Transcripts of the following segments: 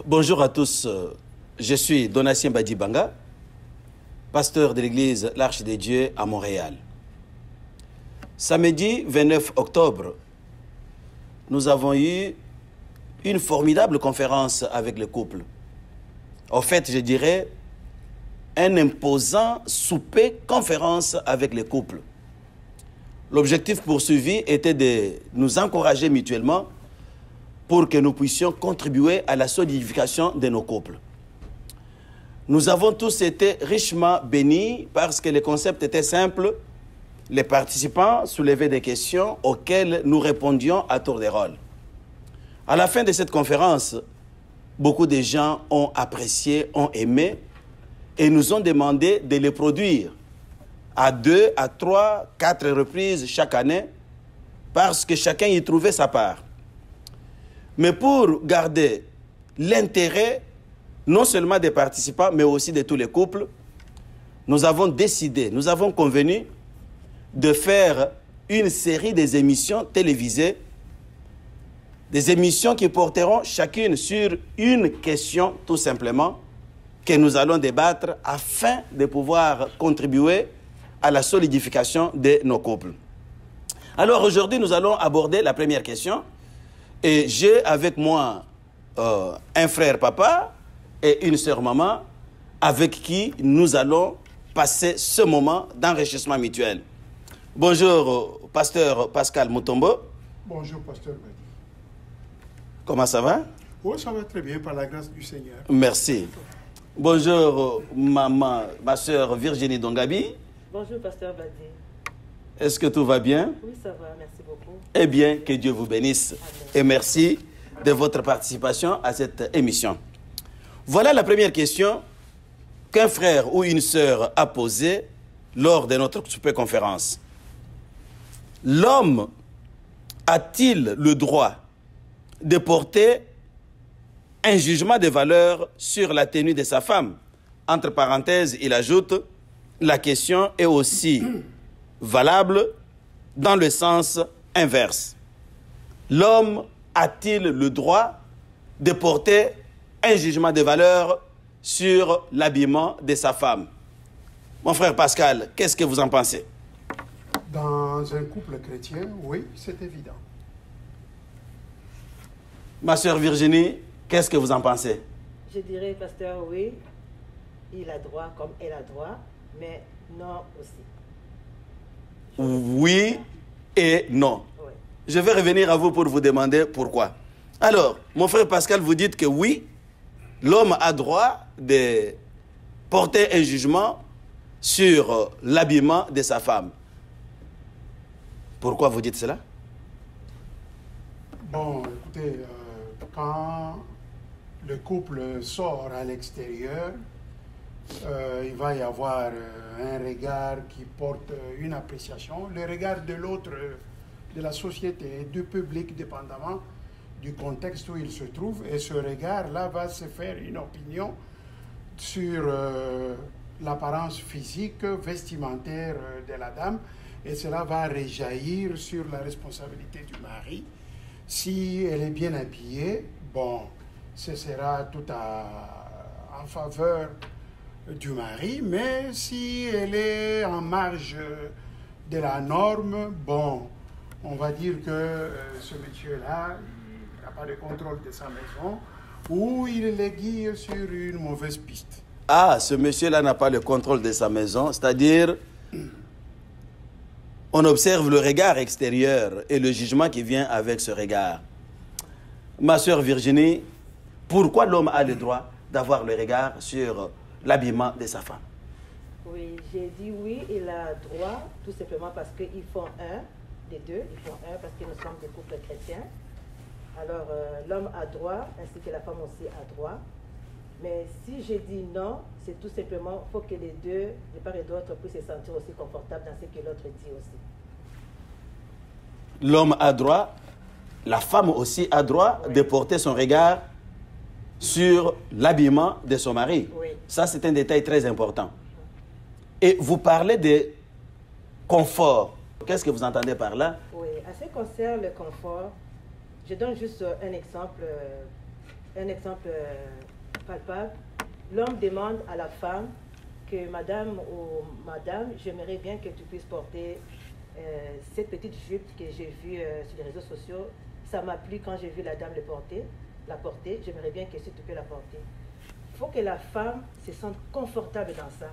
Bonjour à tous, je suis Donatien Badibanga, pasteur de l'église l'Arche des Dieux à Montréal. Samedi 29 octobre, nous avons eu une formidable conférence avec le couple. En fait, je dirais, un imposant souper conférence avec le couple. L'objectif poursuivi était de nous encourager mutuellement pour que nous puissions contribuer à la solidification de nos couples. Nous avons tous été richement bénis parce que le concept était simple. Les participants soulevaient des questions auxquelles nous répondions à tour de rôle. À la fin de cette conférence, beaucoup de gens ont apprécié, ont aimé et nous ont demandé de les produire à 2, à 3, 4 reprises chaque année parce que chacun y trouvait sa part. Mais pour garder l'intérêt, non seulement des participants, mais aussi de tous les couples, nous avons décidé, nous avons convenu de faire une série des émissions télévisées, des émissions qui porteront chacune sur une question, tout simplement, que nous allons débattre afin de pouvoir contribuer à la solidification de nos couples. Alors aujourd'hui, nous allons aborder la première question. Et j'ai avec moi un frère papa et une sœur maman avec qui nous allons passer ce moment d'enrichissement mutuel. Bonjour, pasteur Pascal Mutombo. Bonjour, pasteur Badi. Comment ça va? Oh, ça va très bien, par la grâce du Seigneur. Merci. Bonjour, maman, ma sœur Virginie Dongabi. Bonjour, pasteur Badi. Est-ce que tout va bien? Oui, ça va, merci beaucoup. Eh bien, que Dieu vous bénisse. Amen. Et merci de votre participation à cette émission. Voilà la première question qu'un frère ou une sœur a posée lors de notre super conférence. L'homme a-t-il le droit de porter un jugement de valeur sur la tenue de sa femme? Entre parenthèses, il ajoute, la question est aussi valable dans le sens inverse. L'homme a-t-il le droit de porter un jugement de valeur sur l'habillement de sa femme? Mon frère Pascal, qu'est-ce que vous en pensez? Dans un couple chrétien, oui, c'est évident. Ma sœur Virginie, qu'est-ce que vous en pensez? Je dirais, pasteur, oui, il a droit comme elle a droit, mais non aussi. Oui et non. Oui. Je vais revenir à vous pour vous demander pourquoi. Alors, mon frère Pascal, vous dites que oui, l'homme a droit de porter un jugement sur l'habillement de sa femme. Pourquoi vous dites cela? Bon, écoutez, quand le couple sort à l'extérieur, il va y avoir un regard qui porte une appréciation, le regard de l'autre, de la société, du public, dépendamment du contexte où il se trouve. Et ce regard-là va se faire une opinion sur l'apparence physique, vestimentaire de la dame, et cela va rejaillir sur la responsabilité du mari. Si elle est bien habillée, bon, ce sera tout en faveur du mari, mais si elle est en marge de la norme, bon, on va dire que ce monsieur-là, il n'a pas de contrôle de sa maison ou il est guide sur une mauvaise piste. Ah, ce monsieur-là n'a pas le contrôle de sa maison, c'est-à-dire on observe le regard extérieur et le jugement qui vient avec ce regard. Ma sœur Virginie, pourquoi l'homme a le droit d'avoir le regard sur l'habillement de sa femme? Oui, j'ai dit oui, il a droit, tout simplement parce qu'ils font un, des deux, ils font un parce que nous sommes des couples chrétiens. Alors, l'homme a droit, ainsi que la femme aussi a droit. Mais si j'ai dit non, c'est tout simplement, il faut que les deux, de part et d'autre, puissent se sentir aussi confortables dans ce que l'autre dit aussi. L'homme a droit la femme aussi a droit de porter son regard sur l'habillement de son mari. Oui. Ça, c'est un détail très important. Et vous parlez de confort. Qu'est-ce que vous entendez par là? Oui, à ce qui concerne le confort, je donne juste un exemple palpable. L'homme demande à la femme que madame ou madame, j'aimerais bien que tu puisses porter cette petite jupe que j'ai vue sur les réseaux sociaux. Ça m'a plu quand j'ai vu la dame la porter. J'aimerais bien que si tu peux la porter. Il faut que la femme se sente confortable dans ça.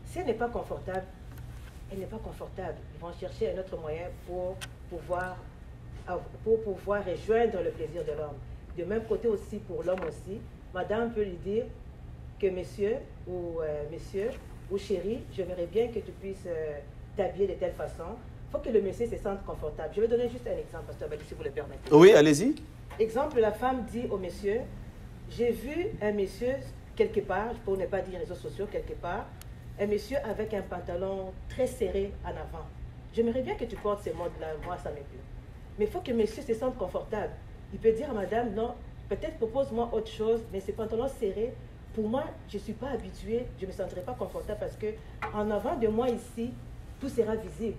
Si elle n'est pas confortable, elle n'est pas confortable. Ils vont chercher un autre moyen pour pouvoir rejoindre le plaisir de l'homme. De même côté aussi, pour l'homme aussi, madame peut lui dire que monsieur ou chérie, j'aimerais bien que tu puisses t'habiller de telle façon. Il faut que le monsieur se sente confortable. Je vais donner juste un exemple, pasteur Badi, si vous le permettez. Oui, allez-y. Exemple, la femme dit au monsieur, j'ai vu un monsieur quelque part, pour ne pas dire réseaux sociaux, quelque part, un monsieur avec un pantalon très serré en avant. J'aimerais bien que tu portes ces modes-là, moi ça me plaît. Mais il faut que monsieur se sente confortable. Il peut dire à madame, non, peut-être propose-moi autre chose, mais ces pantalons serrés, pour moi, je ne suis pas habituée, je ne me sentirai pas confortable parce que en avant de moi ici, tout sera visible.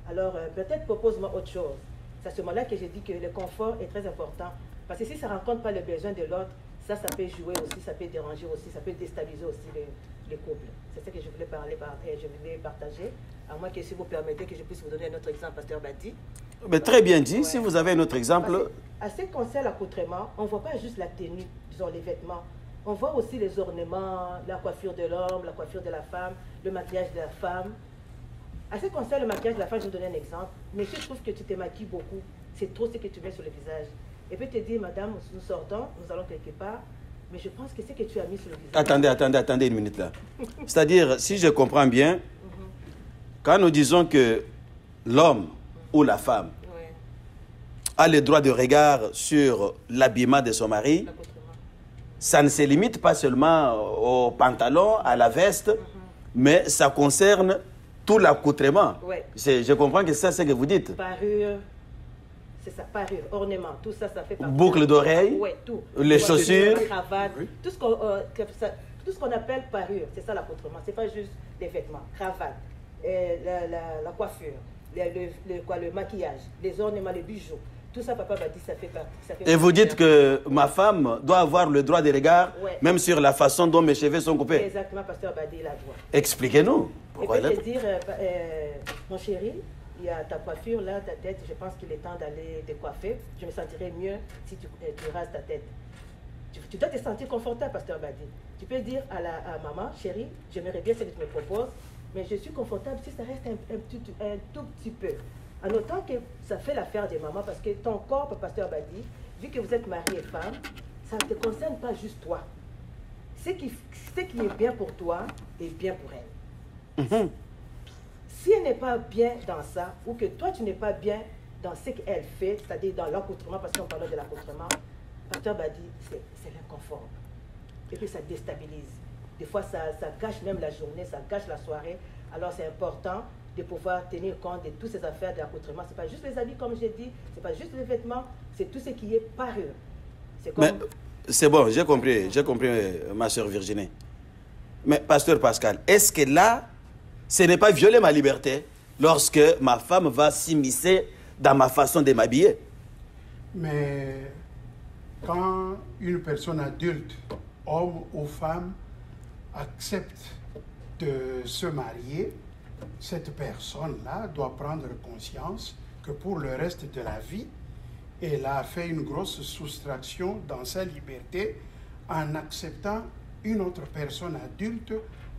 Alors peut-être propose-moi autre chose. C'est à ce moment-là que j'ai dit que le confort est très important. Parce que si ça ne rencontre pas le besoin de l'autre, ça peut jouer aussi, ça peut déranger aussi, ça peut déstabiliser aussi le couple. C'est ce que je voulais partager. À moins que si vous permettez que je puisse vous donner un autre exemple, pasteur Badi. Mais très bien dit. Ouais. Si vous avez un autre exemple. À ce qui concerne l'accoutrement, on ne voit pas juste la tenue, disons les vêtements. On voit aussi les ornements, la coiffure de l'homme, la coiffure de la femme, le maquillage de la femme. À ce qui concerne le maquillage de la femme, je vais vous donner un exemple. Monsieur, je trouve que tu te maquilles beaucoup. C'est trop ce que tu mets sur le visage. Et puis te dire, madame, nous sortons, nous allons quelque part. Mais je pense que ce que tu as mis sur le visage... Attendez une minute là. C'est-à-dire, si je comprends bien, quand nous disons que l'homme ou la femme a le droit de regard sur l'habillement de son mari, ça ne se limite pas seulement au pantalon, à la veste, mais ça concerne tout l'accoutrement. Je comprends que c'est ce que vous dites. Parure, c'est ça, parure, ornement, tout ça, ça fait partie. Boucle d'oreille, tout. Les chaussures, cravate, tout ce qu'on appelle parure, c'est ça l'accoutrement. C'est pas juste des vêtements, cravate, la coiffure, le maquillage, les ornements, les bijoux. Tout ça, papa Badi, ça fait partie. Et vous dites que ma femme doit avoir le droit de regard, même sur la façon dont mes cheveux sont coupés. Exactement, pasteur Badi, la droit. Expliquez-nous. Pourquoi je peux te dire, mon chéri, il y a ta coiffure là, ta tête, je pense qu'il est temps d'aller te coiffer. Je me sentirais mieux si tu rases ta tête. Tu dois te sentir confortable, pasteur Badi. Tu peux dire à maman, chérie, j'aimerais bien ce que tu me proposes, mais je suis confortable si ça reste un tout petit peu. En autant que ça fait l'affaire des mamans, parce que ton corps, pasteur Badi, vu que vous êtes mari et femme, ça ne te concerne pas juste toi. Ce qui est bien pour toi est bien pour elle. Si elle n'est pas bien dans ça, ou que toi tu n'es pas bien dans ce qu'elle fait, c'est-à-dire dans l'accoutrement, parce qu'on parle de l'accoutrement, pasteur Badi, c'est l'inconfort. Et puis ça déstabilise. Des fois, ça gâche même la journée, ça gâche la soirée. Alors c'est important de pouvoir tenir compte de toutes ces affaires de l'accoutrement. Ce n'est pas juste les habits, comme j'ai dit, ce n'est pas juste les vêtements, c'est tout ce qui est parure. Mais c'est bon, j'ai compris, ma soeur Virginie. Mais pasteur Pascal, est-ce que là, ce n'est pas violer ma liberté lorsque ma femme va s'immiscer dans ma façon de m'habiller? Mais quand une personne adulte, homme ou femme, accepte de se marier, cette personne-là doit prendre conscience que pour le reste de la vie, elle a fait une grosse soustraction dans sa liberté en acceptant une autre personne adulte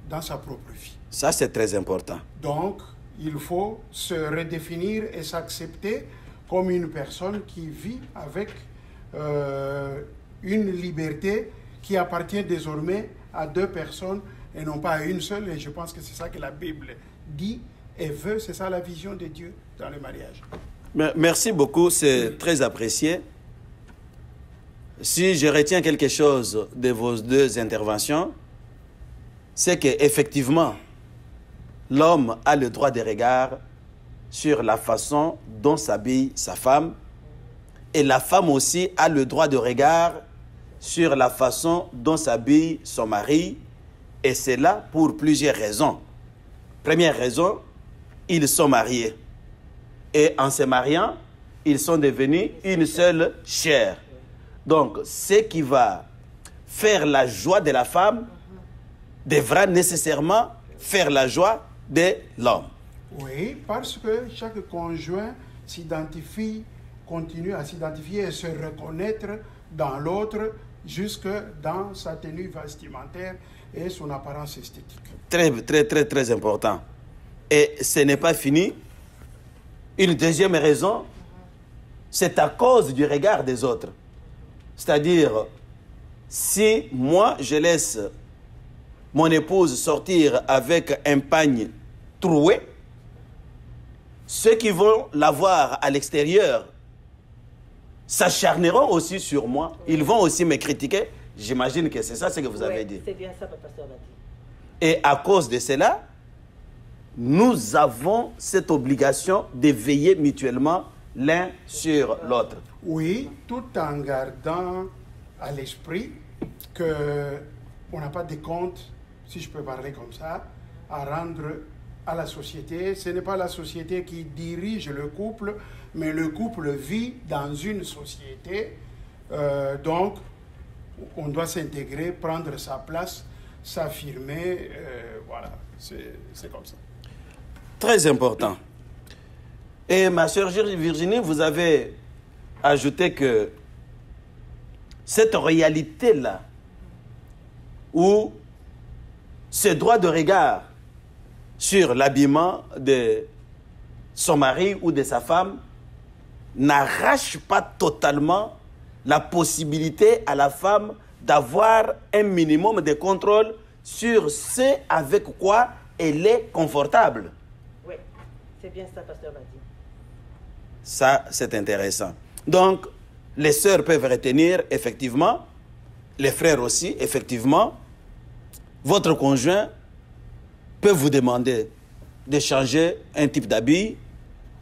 dans sa propre vie. Ça, c'est très important. Donc, il faut se redéfinir et s'accepter comme une personne qui vit avec une liberté qui appartient désormais à deux personnes et non pas à une seule. Et je pense que c'est ça que la Bible dit et veut. C'est ça la vision de Dieu dans le mariage. Merci beaucoup, c'est très apprécié. Si je retiens quelque chose de vos deux interventions, c'est qu'effectivement, l'homme a le droit de regard sur la façon dont s'habille sa femme Et la femme aussi a le droit de regard sur la façon dont s'habille son mari. Et c'est là pour plusieurs raisons. Première raison, ils sont mariés. Et en se mariant, ils sont devenus une seule chair. Donc, ce qui va faire la joie de la femme devra nécessairement faire la joie de l'homme. Oui, parce que chaque conjoint continue à s'identifier et se reconnaître dans l'autre, jusque dans sa tenue vestimentaire et son apparence esthétique. Très, très, très, très important. Et ce n'est pas fini. Une deuxième raison, c'est à cause du regard des autres. C'est-à-dire, si moi, je laisse mon épouse sortir avec un pagne troué, ceux qui vont la voir à l'extérieur s'acharneront aussi sur moi. Ils vont aussi me critiquer. J'imagine que c'est ça ce que vous avez dit. C'est bien ça, pasteur l'a dit. Et à cause de cela, nous avons cette obligation de veiller mutuellement l'un sur l'autre. Oui, tout en gardant à l'esprit qu'on n'a pas de compte, si je peux parler comme ça, à rendre à la société. Ce n'est pas la société qui dirige le couple, mais le couple vit dans une société. Donc, on doit s'intégrer, prendre sa place, s'affirmer. Voilà, c'est comme ça. Très important. Et ma sœur Virginie, vous avez ajouté que cette réalité-là, où ce droit de regard sur l'habillement de son mari ou de sa femme n'arrache pas totalement la possibilité à la femme d'avoir un minimum de contrôle sur ce avec quoi elle est confortable. Oui, c'est bien ça, pasteur l'a dit. Ça, c'est intéressant. Donc, les sœurs peuvent retenir, effectivement, les frères aussi, effectivement, votre conjoint peut vous demander de changer un type d'habit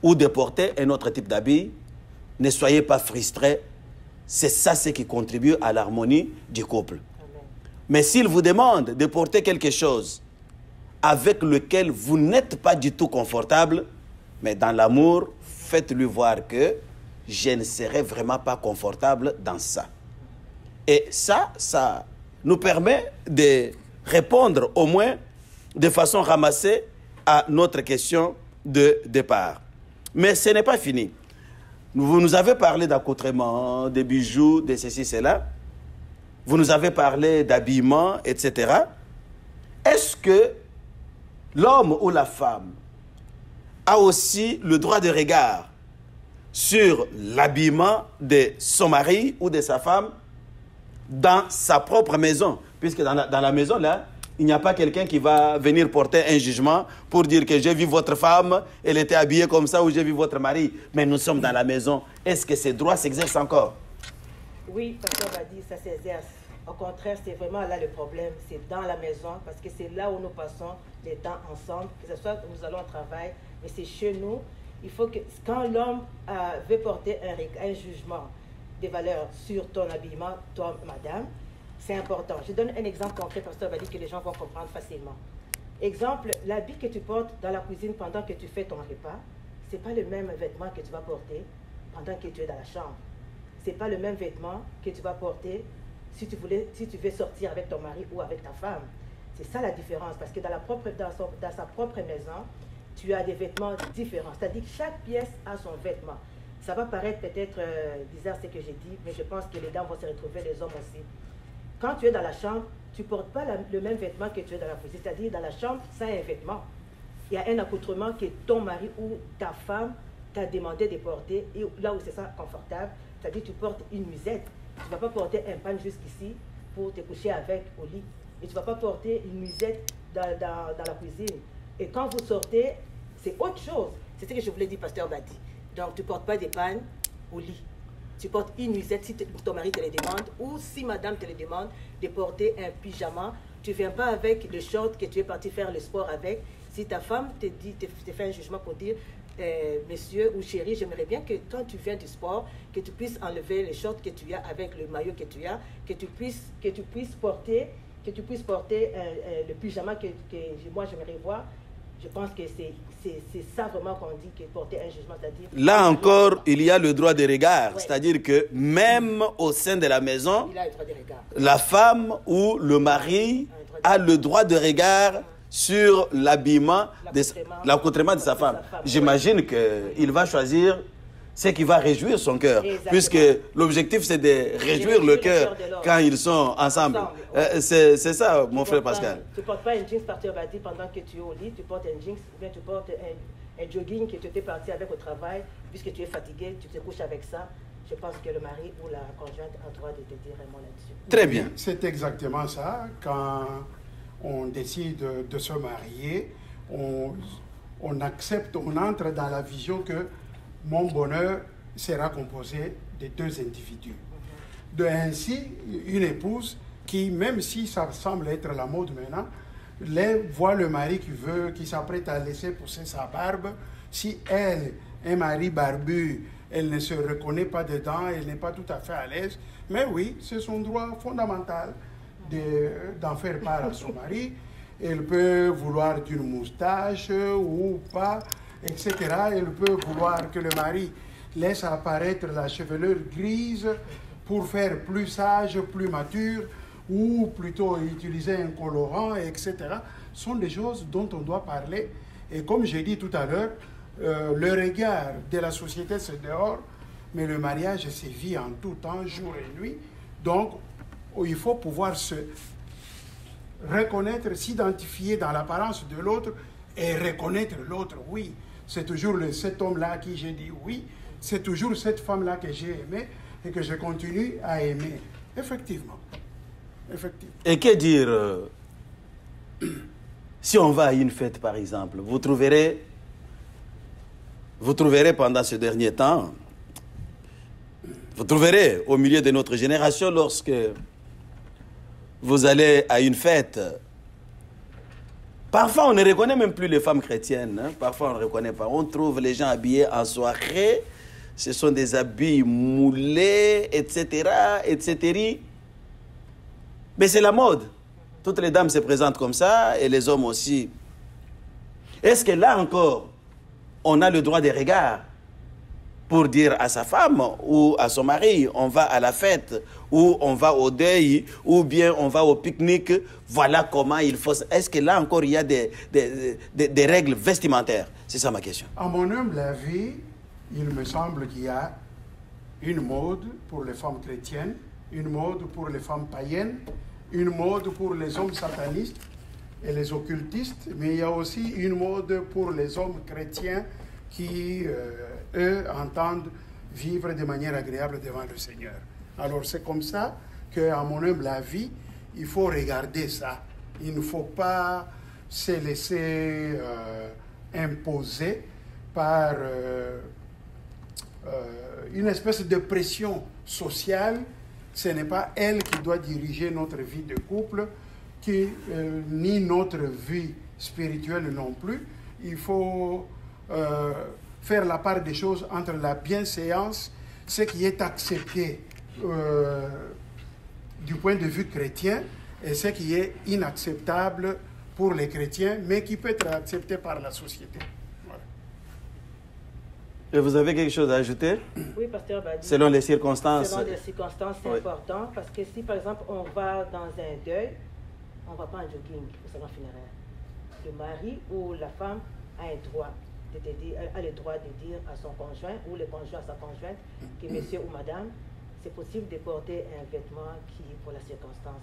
ou de porter un autre type d'habit. Ne soyez pas frustrés. C'est ça ce qui contribue à l'harmonie du couple. Amen. Mais s'il vous demande de porter quelque chose avec lequel vous n'êtes pas du tout confortable, mais dans l'amour, faites-lui voir que je ne serai vraiment pas confortable dans ça. Et ça nous permet de répondre au moins de façon ramassée à notre question de départ. Mais ce n'est pas fini. Vous nous avez parlé d'accoutrement, de bijoux, de ceci, cela. Vous nous avez parlé d'habillement, etc. Est-ce que l'homme ou la femme a aussi le droit de regard sur l'habillement de son mari ou de sa femme dans sa propre maison? Puisque dans la maison, là, il n'y a pas quelqu'un qui va venir porter un jugement pour dire que j'ai vu votre femme, elle était habillée comme ça, ou j'ai vu votre mari. Mais nous sommes dans la maison. Est-ce que ces droits s'exercent encore? Oui, pasteur l'a dit, ça s'exerce. Au contraire, c'est vraiment là le problème. C'est dans la maison, parce que c'est là où nous passons les temps ensemble. Que ce soit que nous allons au travail, mais c'est chez nous. Il faut que, quand l'homme veut porter un jugement des valeurs sur ton habillement, toi, madame, c'est important. Je donne un exemple concret, pasteur va dire que les gens vont comprendre facilement. Exemple, l'habit que tu portes dans la cuisine pendant que tu fais ton repas, ce n'est pas le même vêtement que tu vas porter pendant que tu es dans la chambre. Ce n'est pas le même vêtement que tu vas porter si tu veux sortir avec ton mari ou avec ta femme. C'est ça la différence, parce que dans sa propre maison, tu as des vêtements différents. C'est-à-dire que chaque pièce a son vêtement. Ça va paraître peut-être bizarre ce que j'ai dit, mais je pense que les dames vont se retrouver, les hommes aussi. Quand tu es dans la chambre, tu ne portes pas le même vêtement que tu es dans la cuisine. C'est-à-dire, dans la chambre, ça a un vêtement. Il y a un accoutrement que ton mari ou ta femme t'a demandé de porter, et là où c'est ça confortable, c'est-à-dire tu portes une musette. Tu ne vas pas porter un pan jusqu'ici pour te coucher avec au lit. Et tu ne vas pas porter une musette dans la cuisine. Et quand vous sortez, c'est autre chose. C'est ce que je voulais dire, pasteur Badi. Donc, tu ne portes pas des pannes au lit. Tu portes une musette si ton mari te le demande, ou si madame te le demande de porter un pyjama. Tu ne viens pas avec le short que tu es parti faire le sport avec. Si ta femme te fait un jugement pour dire monsieur ou chérie, j'aimerais bien que quand tu viens du sport, que tu puisses enlever les shorts que tu as avec le maillot que tu as, que tu puisses porter le pyjama que moi j'aimerais voir. Je pense que c'est ça vraiment qu'on dit, que porter un jugement, c'est-à-dire... Là encore, il y a le droit de regard, ouais. C'est-à-dire que même au sein de la maison, il a le droit de regard. La femme ou le mari a le droit de regard sur l'habillement, l'accoutrement de sa femme. J'imagine qu'il va choisir ce qui va réjouir son cœur, puisque l'objectif c'est de réjouir le cœur quand ils sont ensemble. C'est ça, mon frère Pascal. Tu ne portes pas un jeans parti au radis pendant que tu es au lit, tu portes un jeans, ou bien tu portes un jogging que tu étais parti avec au travail, puisque tu es fatigué, tu te couches avec ça. Je pense que le mari ou la conjointe a le droit de te dire un mot là-dessus. Très bien. C'est exactement ça. Quand on décide de se marier, on accepte, on entre dans la vision que mon bonheur sera composé de deux individus. De ainsi, une épouse qui, même si ça semble être la mode maintenant, voit le mari qui s'apprête à laisser pousser sa barbe. Si elle, un mari barbu, elle ne se reconnaît pas dedans, elle n'est pas tout à fait à l'aise, mais oui, c'est son droit fondamental d'en faire part à son mari. Elle peut vouloir d'une moustache ou pas, etc. Elle peut vouloir que le mari laisse apparaître la chevelure grise pour faire plus sage, plus mature, ou plutôt utiliser un colorant, etc. Ce sont des choses dont on doit parler. Et comme j'ai dit tout à l'heure, le regard de la société, c'est dehors, mais le mariage, c'est vie en tout temps, jour et nuit. Donc, il faut pouvoir se reconnaître, s'identifier dans l'apparence de l'autre et reconnaître l'autre, oui. C'est toujours cet homme-là à qui j'ai dit oui, c'est toujours cette femme-là que j'ai aimée et que je continue à aimer. Effectivement. Et que dire si on va à une fête, par exemple, vous trouverez pendant ce dernier temps, vous trouverez au milieu de notre génération, lorsque vous allez à une fête, parfois on ne reconnaît même plus les femmes chrétiennes, hein? Parfois on ne reconnaît pas. On trouve les gens habillés en soirée, ce sont des habits moulés, etc., etc. Mais c'est la mode. Toutes les dames se présentent comme ça, et les hommes aussi. Est-ce que là encore, on a le droit de regard pour dire à sa femme ou à son mari, on va à la fête, ou on va au deuil, ou bien on va au pique-nique, voilà comment il faut... Est-ce que là encore, il y a des règles vestimentaires? C'est ça ma question. À mon humble avis, il me semble qu'il y a une mode pour les femmes chrétiennes, une mode pour les femmes païennes, une mode pour les hommes satanistes et les occultistes, mais il y a aussi une mode pour les hommes chrétiens qui, eux, entendent vivre de manière agréable devant le Seigneur. Alors c'est comme ça qu'à mon humble avis, il faut regarder ça. Il ne faut pas se laisser imposer par une espèce de pression sociale. Ce n'est pas elle qui doit diriger notre vie de couple, ni notre vie spirituelle non plus. Il faut faire la part des choses entre la bienséance, ce qui est accepté du point de vue chrétien, et ce qui est inacceptable pour les chrétiens, mais qui peut être accepté par la société. Voilà. Et vous avez quelque chose à ajouter? Oui, pasteur Badi. Selon les circonstances. Selon les circonstances, c'est important, parce que si par exemple on va dans un deuil, on ne va pas en jogging au salon funéraire. Le mari ou la femme a le droit de dire à son conjoint ou le conjoint à sa conjointe que monsieur ou madame, c'est possible de porter un vêtement qui est pour la circonstance.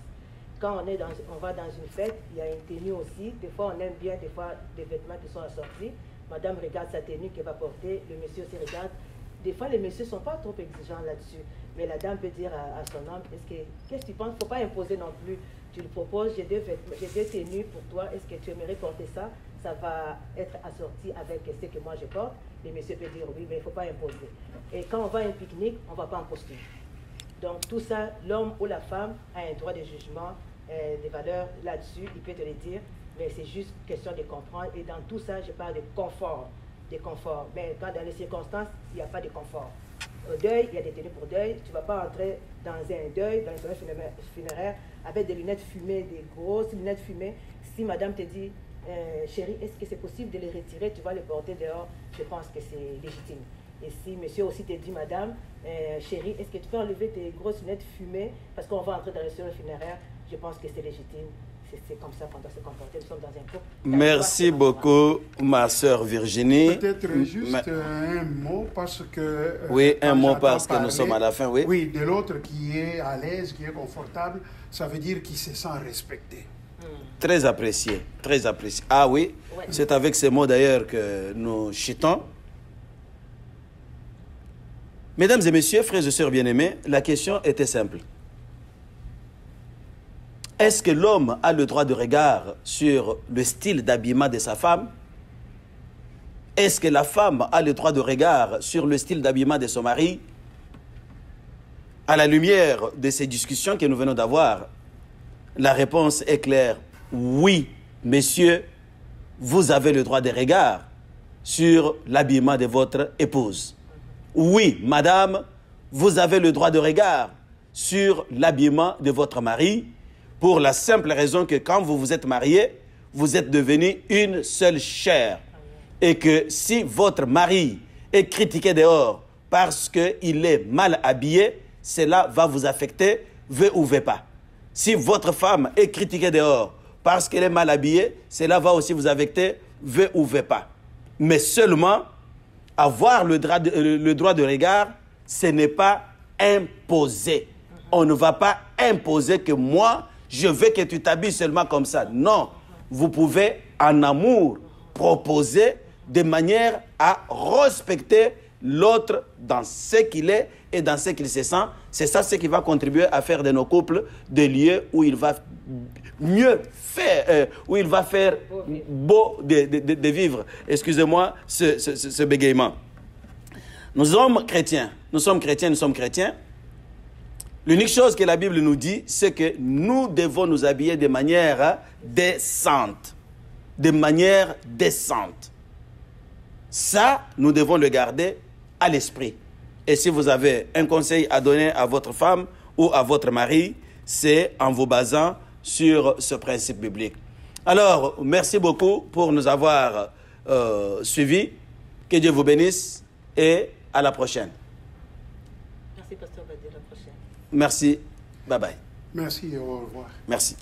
Quand on va dans une fête, il y a une tenue aussi. Des fois, on aime bien des fois des vêtements qui sont assortis. Madame regarde sa tenue qu'elle va porter, le monsieur aussi regarde. Des fois, les messieurs ne sont pas trop exigeants là-dessus. Mais la dame peut dire à son homme, qu'est-ce que tu penses? Il ne faut pas imposer non plus. Tu lui proposes, j'ai deux tenues pour toi, est-ce que tu aimerais porter ça? Ça va être assorti avec ce que moi je porte. Les messieurs peuvent dire oui, mais il ne faut pas imposer. Et quand on va à un pique-nique, on ne va pas en costume. Donc tout ça, l'homme ou la femme a un droit de jugement, des valeurs là-dessus, il peut te le dire, mais c'est juste question de comprendre. Et dans tout ça, je parle de confort. des conforts. Mais quand dans les circonstances, il n'y a pas de confort. Au deuil, il y a des tenues pour deuil. Tu ne vas pas entrer dans un deuil, dans un service funéraire, avec des lunettes fumées, des grosses lunettes fumées. Si madame te dit, chérie, est-ce que c'est possible de les retirer, tu vas les porter dehors, je pense que c'est légitime. Et si monsieur aussi te dit, madame, chérie, est-ce que tu peux enlever tes grosses lunettes fumées parce qu'on va entrer dans le service funéraire, je pense que c'est légitime. C'est comme ça qu'on doit se comporter. Nous sommes dans un couple. Merci beaucoup, ma sœur Virginie. Peut-être juste un mot parce que... oui, un mot parce que nous sommes à la fin, oui. Oui, de l'autre qui est à l'aise, qui est confortable, ça veut dire qu'il se sent respecté. Très apprécié, très apprécié. Ah oui, ouais. C'est avec ces mots d'ailleurs que nous chitons. Mesdames et messieurs, frères et sœurs bien-aimés, la question était simple. Est-ce que l'homme a le droit de regard sur le style d'habillement de sa femme? Est-ce que la femme a le droit de regard sur le style d'habillement de son mari? À la lumière de ces discussions que nous venons d'avoir, la réponse est claire. Oui, messieurs, vous avez le droit de regard sur l'habillement de votre épouse. Oui, madame, vous avez le droit de regard sur l'habillement de votre mari, pour la simple raison que quand vous vous êtes mariés, vous êtes devenus une seule chair. Et que si votre mari est critiqué dehors parce qu'il est mal habillé, cela va vous affecter, veut ou veut pas. Si votre femme est critiquée dehors parce qu'elle est mal habillée, cela va aussi vous affecter, veut ou veut pas. Mais seulement, avoir le droit de regard, ce n'est pas imposé. On ne va pas imposer que moi, je veux que tu t'habilles seulement comme ça. Non, vous pouvez en amour proposer de manière à respecter l'autre dans ce qu'il est et dans ce qu'il se sent. C'est ça ce qui va contribuer à faire de nos couples des lieux où il va mieux faire, où il va faire beau de vivre. Excusez-moi ce bégaiement. Nous sommes chrétiens. L'unique chose que la Bible nous dit, c'est que nous devons nous habiller de manière décente. De manière décente. Ça, nous devons le garder à l'esprit. Et si vous avez un conseil à donner à votre femme ou à votre mari, c'est en vous basant sur ce principe biblique. Alors, merci beaucoup pour nous avoir suivis. Que Dieu vous bénisse et à la prochaine. Merci, pasteur. À la prochaine. Merci. Bye bye. Merci et au revoir. Merci.